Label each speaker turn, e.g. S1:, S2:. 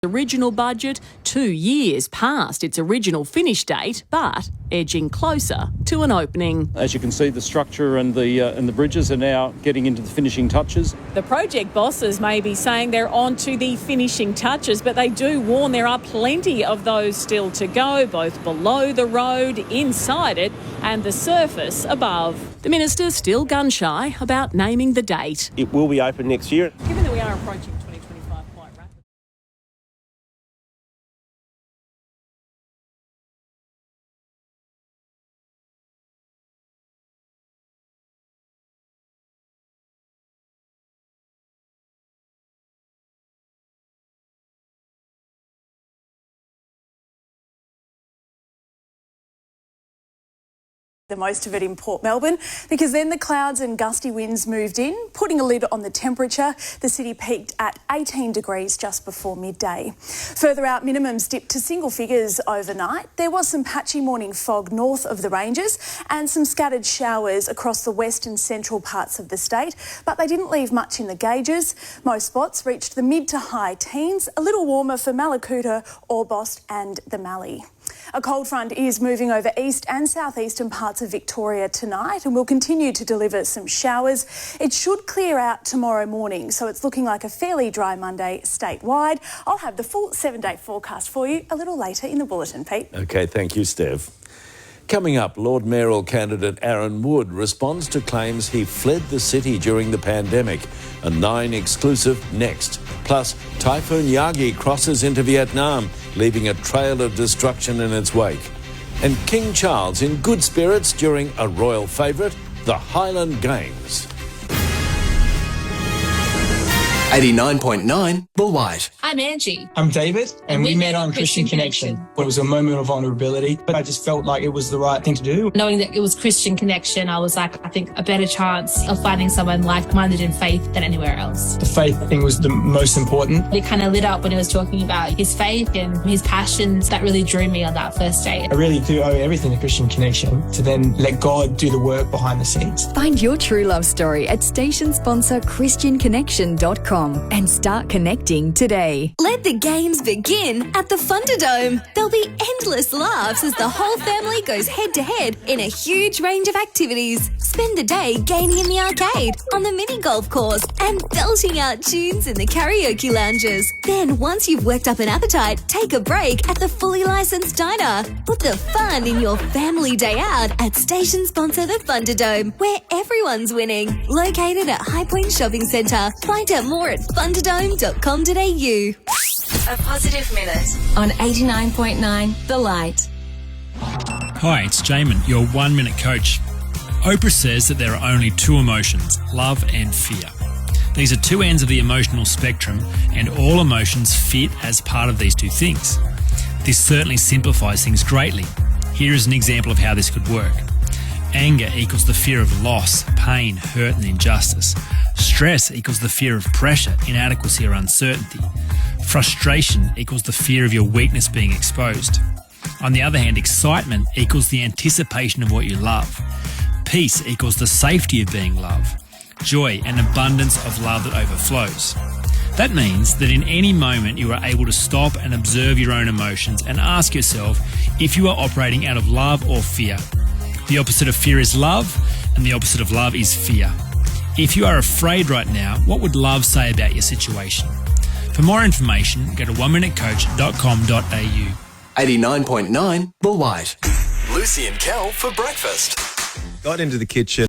S1: Original budget 2 years past its original finish date, but edging closer to an opening.
S2: As you can see, the structure and the bridges are now getting into the finishing touches.
S3: The project bosses may be saying they're on to the finishing touches, but they do warn there are plenty of those still to go, both below the road, inside it, and the surface above.
S1: The minister's still gun-shy about naming the date.
S4: It will be open next year.
S3: Given that we are approaching 2025 quite rapidly.
S5: The most of it in Port Melbourne, because then the clouds and gusty winds moved in, putting a lid on the temperature. The city peaked at 18 degrees just before midday. Further out, minimums dipped to single figures overnight. There was some patchy morning fog north of the ranges and some scattered showers across the west and central parts of the state, but they didn't leave much in the gauges. Most spots reached the mid to high teens, a little warmer for Mallacoota, Orbost and the Mallee. A cold front is moving over east and southeastern parts of Victoria tonight and will continue to deliver some showers. It should clear out tomorrow morning, so it's looking like a fairly dry Monday statewide. I'll have the full 7-day forecast for you a little later in the bulletin, Pete.
S6: OK, thank you, Steph. Coming up, Lord mayoral candidate Aaron Wood responds to claims he fled the city during the pandemic. A 9 exclusive next. Plus, Typhoon Yagi crosses into Vietnam, leaving a trail of destruction in its wake. And King Charles in good spirits during a royal favourite, the Highland Games.
S7: 89.9 The Light.
S8: I'm Angie.
S9: I'm David, and we met on Christian Connection. It was a moment of vulnerability, but I just felt like it was the right thing to do.
S8: Knowing that it was Christian Connection, I was like, I think a better chance of finding someone like-minded in faith than anywhere else.
S9: The faith thing was the most important.
S8: It kind of lit up when he was talking about his faith and his passions. That really drew me on that first date.
S9: I really do owe everything to Christian Connection to then let God do the work behind the scenes.
S10: Find your true love story at station sponsor christianconnection.com and start connecting today.
S11: Let the games begin at the Thunderdome. There'll be endless laughs as the whole family goes head-to-head in a huge range of activities. Spend the day gaming in the arcade, on the mini golf course, and belting out tunes in the karaoke lounges. Then, once you've worked up an appetite, take a break at the fully licensed diner. Put the fun in your family day out at station sponsor the Thunderdome, where everyone's winning. Located at High Point Shopping Centre. Find out more at thunderdome.com.au.
S12: A positive minute on 89.9 The Light.
S13: Hi, it's Jamin, your 1-minute coach. Oprah says that there are only 2 emotions, love and fear. These are 2 ends of the emotional spectrum, and all emotions fit as part of these 2 things. This certainly simplifies things greatly. Here is an example of how this could work. Anger equals the fear of loss, pain, hurt and injustice. Stress equals the fear of pressure, inadequacy or uncertainty. Frustration equals the fear of your weakness being exposed. On the other hand, excitement equals the anticipation of what you love. Peace equals the safety of being loved. Joy, an abundance of love that overflows. That means that in any moment you are able to stop and observe your own emotions and ask yourself if you are operating out of love or fear. The opposite of fear is love, and the opposite of love is fear. If you are afraid right now, what would love say about your situation? For more information, go to 1minutecoach.com.au.
S7: 89.9 The Light.
S14: Lucy and Kel for breakfast.
S15: Got into the kitchen.